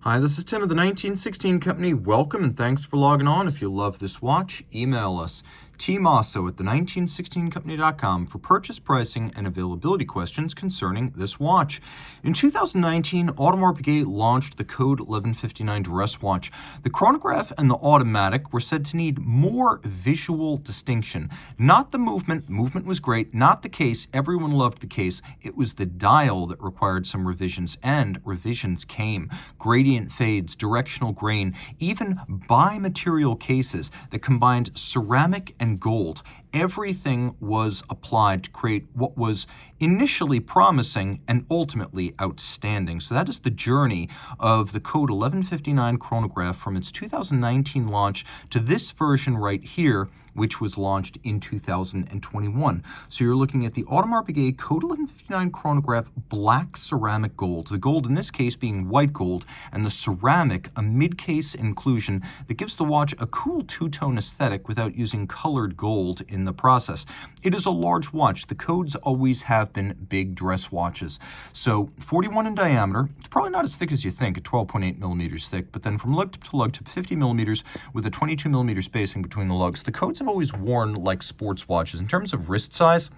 Hi, this is Tim of the 1916 Company. Welcome and thanks for logging on. If you love this watch, email us, Team Mosso at the1916company.com for purchase pricing and availability questions concerning this watch. In 2019, Audemars Piguet launched the Code 11.59 dress watch. The chronograph and the automatic were said to need more visual distinction. Not the movement. Movement was great. Not the case. Everyone loved the case. It was the dial that required some revisions, and revisions came. Gradient fades, directional grain, even bi-material cases that combined ceramic and gold. Everything was applied to create what was initially promising and ultimately outstanding. So that is the journey of the Code 11.59 Chronograph from its 2019 launch to this version right here, which was launched in 2021. So you're looking at the Audemars Piguet Code 11.59 Chronograph black ceramic gold. The gold in this case being white gold, and the ceramic a mid-case inclusion that gives the watch a cool two-tone aesthetic without using colored gold in the process. It is a large watch. The Codes always have been big dress watches. So 41 in diameter. It's probably not as thick as you think, at 12.8 millimeters thick, but then from lug to lug to 50 millimeters with a 22 millimeter spacing between the lugs. The Codes have always worn like sports watches. In terms of wrist size,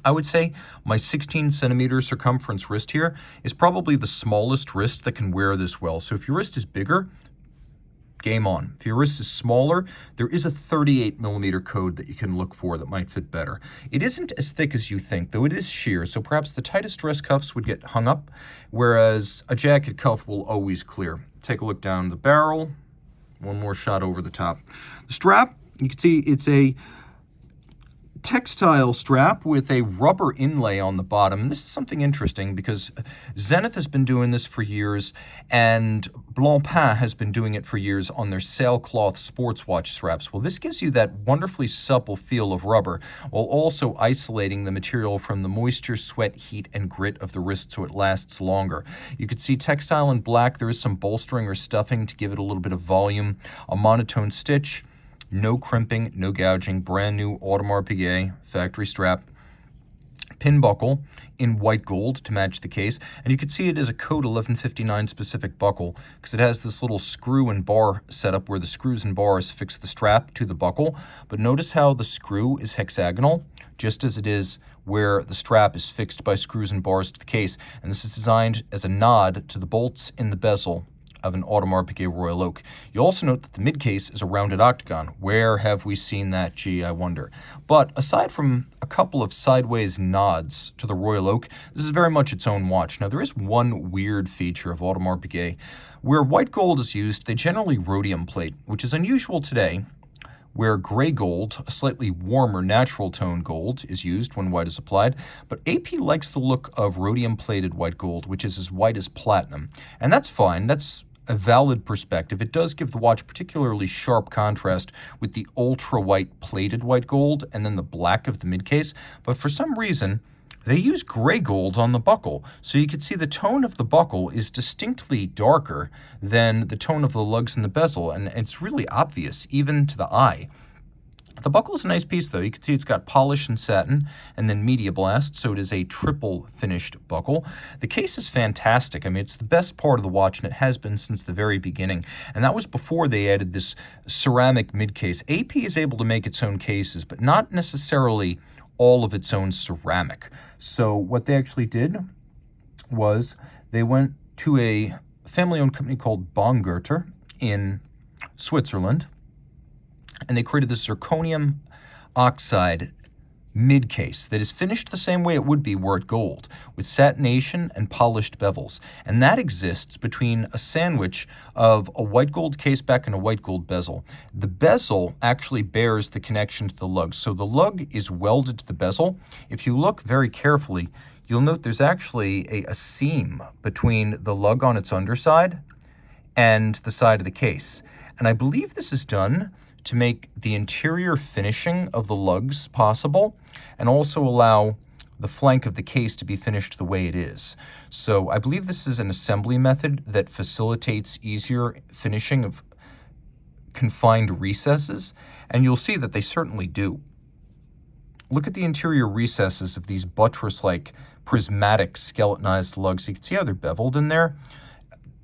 I would say my 16 centimeter circumference wrist here is probably the smallest wrist that can wear this well. So if your wrist is bigger, game on. If your wrist is smaller, there is a 38 millimeter Code that you can look for that might fit better. It isn't as thick as you think, though it is sheer, so perhaps the tightest dress cuffs would get hung up, whereas a jacket cuff will always clear. Take a look down the barrel. One more shot over the top. The strap, you can see it's a textile strap with a rubber inlay on the bottom. This is something interesting because Zenith has been doing this for years, and Blancpain has been doing it for years on their sailcloth sports watch straps. Well, this gives you that wonderfully supple feel of rubber while also isolating the material from the moisture, sweat, heat, and grit of the wrist so it lasts longer. You can see textile in black. There is some bolstering or stuffing to give it a little bit of volume. A monotone stitch. No crimping, no gouging, brand new Audemars Piguet factory strap. Pin buckle in white gold to match the case. And you can see it is a Code 11.59 specific buckle because it has this little screw and bar setup where the screws and bars fix the strap to the buckle. But notice how the screw is hexagonal, just as it is where the strap is fixed by screws and bars to the case. And this is designed as a nod to the bolts in the bezel of an Audemars Piguet Royal Oak. You also note that the mid-case is a rounded octagon. Where have we seen that? Gee, I wonder. But aside from a couple of sideways nods to the Royal Oak, this is very much its own watch. Now, there is one weird feature of Audemars Piguet. Where white gold is used, they generally rhodium plate, which is unusual today, where gray gold, a slightly warmer natural tone gold, is used when white is applied. But AP likes the look of rhodium-plated white gold, which is as white as platinum. And that's fine. That's a valid perspective. It does give the watch particularly sharp contrast with the ultra-white plated white gold and then the black of the mid-case. But for some reason, they use gray gold on the buckle, so you can see the tone of the buckle is distinctly darker than the tone of the lugs and the bezel, and it's really obvious, even to the eye. The buckle is a nice piece, though. You can see it's got polish and satin and then media blast, so it is a triple finished buckle. The case is fantastic. I mean, it's the best part of the watch, and it has been since the very beginning. And that was before they added this ceramic mid-case. AP is able to make its own cases, but not necessarily all of its own ceramic. So what they actually did was they went to a family-owned company called Baumgartner in Switzerland, and they created this zirconium oxide mid-case that is finished the same way it would be were it gold, with satination and polished bevels. And that exists between a sandwich of a white gold case back and a white gold bezel. The bezel actually bears the connection to the lug. So the lug is welded to the bezel. If you look very carefully, you'll note there's actually a seam between the lug on its underside and the side of the case. And I believe this is done to make the interior finishing of the lugs possible and also allow the flank of the case to be finished the way it is. So I believe this is an assembly method that facilitates easier finishing of confined recesses, and you'll see that they certainly do. Look at the interior recesses of these buttress-like prismatic skeletonized lugs. You can see how they're beveled in there.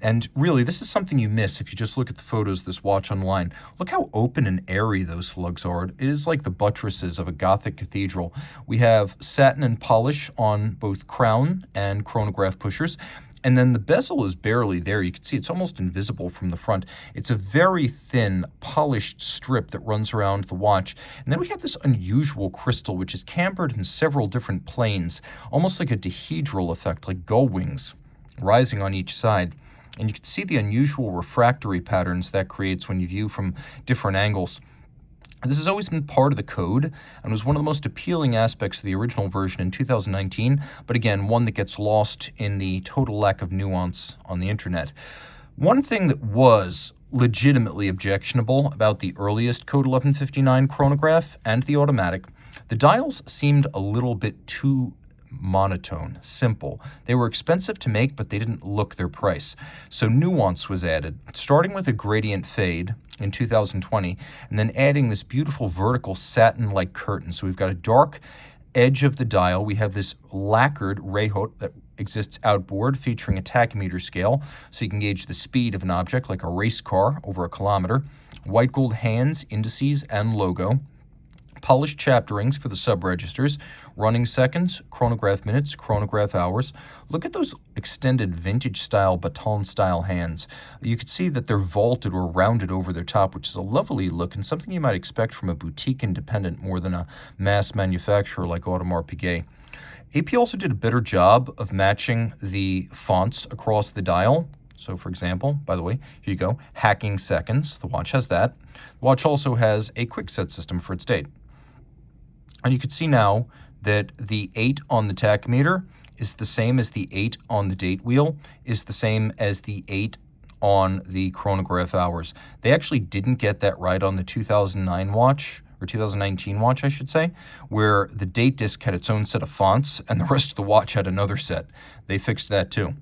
And really, this is something you miss if you just look at the photos of this watch online. Look how open and airy those lugs are. It is like the buttresses of a Gothic cathedral. We have satin and polish on both crown and chronograph pushers. And then the bezel is barely there. You can see it's almost invisible from the front. It's a very thin, polished strip that runs around the watch. And then we have this unusual crystal, which is cambered in several different planes, almost like a dihedral effect, like gull wings rising on each side. And you can see the unusual refractory patterns that creates when you view from different angles. This has always been part of the code and was one of the most appealing aspects of the original version in 2019, but again, one that gets lost in the total lack of nuance on the internet. One thing that was legitimately objectionable about the earliest Code 11.59 chronograph and the automatic, the dials seemed a little bit too monotone, simple. They were expensive to make, but they didn't look their price. So nuance was added, starting with a gradient fade in 2020, and then adding this beautiful vertical satin-like curtain. So we've got a dark edge of the dial. We have this lacquered rayhot that exists outboard, featuring a tachymeter scale, so you can gauge the speed of an object like a race car over a kilometer. White gold hands, indices, and logo. Polished chapter rings for the sub-registers, running seconds, chronograph minutes, chronograph hours. Look at those extended vintage-style, baton-style hands. You can see that they're vaulted or rounded over their top, which is a lovely look and something you might expect from a boutique independent more than a mass manufacturer like Audemars Piguet. AP also did a better job of matching the fonts across the dial. So, for example, by the way, here you go, hacking seconds. The watch has that. The watch also has a quick set system for its date. And you can see now that the 8 on the tachymeter is the same as the 8 on the date wheel, is the same as the 8 on the chronograph hours. They actually didn't get that right on the 2009 watch, or 2019 watch, I should say, where the date disc had its own set of fonts and the rest of the watch had another set. They fixed that too.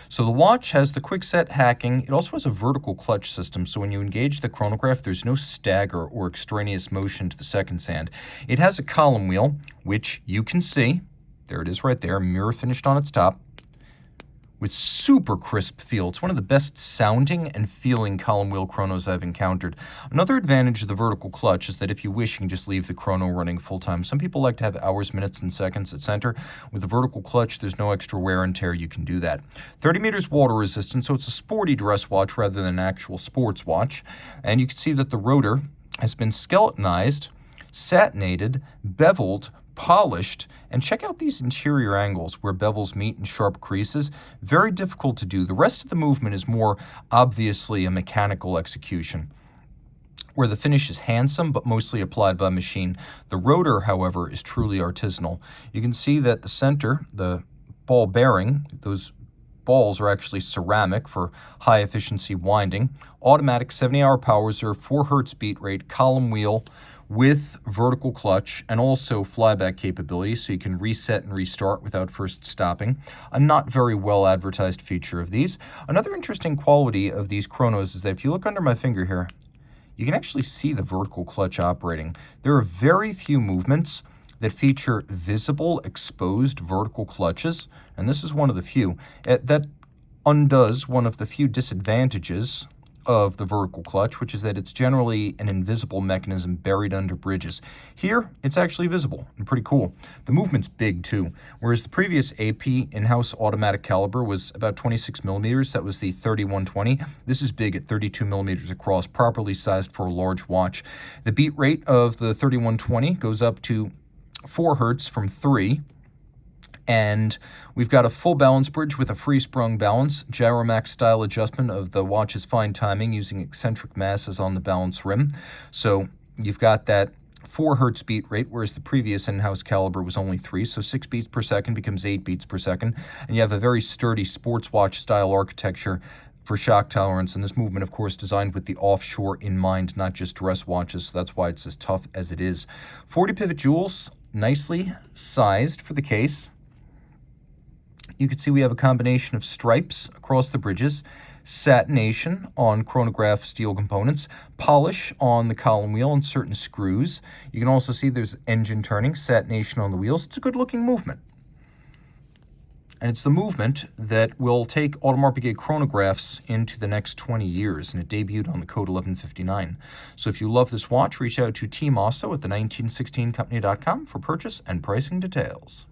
So the watch has the quick set hacking. It also has a vertical clutch system, so when you engage the chronograph, there's no stagger or extraneous motion to the seconds hand. It has a column wheel, which you can see. There it is right there, mirror finished on its top, with super crisp feel. It's one of the best sounding and feeling column wheel chronos I've encountered. Another advantage of the vertical clutch is that if you wish, you can just leave the chrono running full time. Some people like to have hours, minutes, and seconds at center. With the vertical clutch, there's no extra wear and tear. You can do that. 30 meters water resistant, so it's a sporty dress watch rather than an actual sports watch. And you can see that the rotor has been skeletonized, satinated, beveled, polished, and check out these interior angles where bevels meet in sharp creases. Very difficult to do. The rest of the movement is more obviously a mechanical execution, where the finish is handsome but mostly applied by machine. The rotor, however, is truly artisanal. You can see that the center, the ball bearing, those balls are actually ceramic for high efficiency winding. Automatic 70-hour power reserve, 4 Hz beat rate, column wheel, with vertical clutch and also flyback capability, so you can reset and restart without first stopping. A not very well advertised feature of these. Another interesting quality of these chronos is that if you look under my finger here, you can actually see the vertical clutch operating. There are very few movements that feature visible exposed vertical clutches, and this is one of the few. That undoes one of the few disadvantages of the vertical clutch, which is that it's generally an invisible mechanism buried under bridges. Here, it's actually visible and pretty cool. The movement's big too, whereas the previous AP in-house automatic caliber was about 26 millimeters. That was the 3120. This is big at 32 millimeters across, properly sized for a large watch. The beat rate of the 3120 goes up to 4 Hertz from 3. And we've got a full balance bridge with a free-sprung balance, gyromax style adjustment of the watch's fine timing using eccentric masses on the balance rim. So you've got that 4 Hertz beat rate, whereas the previous in-house caliber was only 3, so 6 beats per second becomes 8 beats per second. And you have a very sturdy sports watch style architecture for shock tolerance, and this movement, of course, designed with the offshore in mind, not just dress watches, so that's why it's as tough as it is. 40 pivot jewels, nicely sized for the case. You can see we have a combination of stripes across the bridges, satination on chronograph steel components, polish on the column wheel and certain screws. You can also see there's engine turning, satination on the wheels. It's a good looking movement. And it's the movement that will take Audemars Piguet chronographs into the next 20 years, and it debuted on the Code 11.59. So if you love this watch, reach out to Team Mosso at the 1916company.com for purchase and pricing details.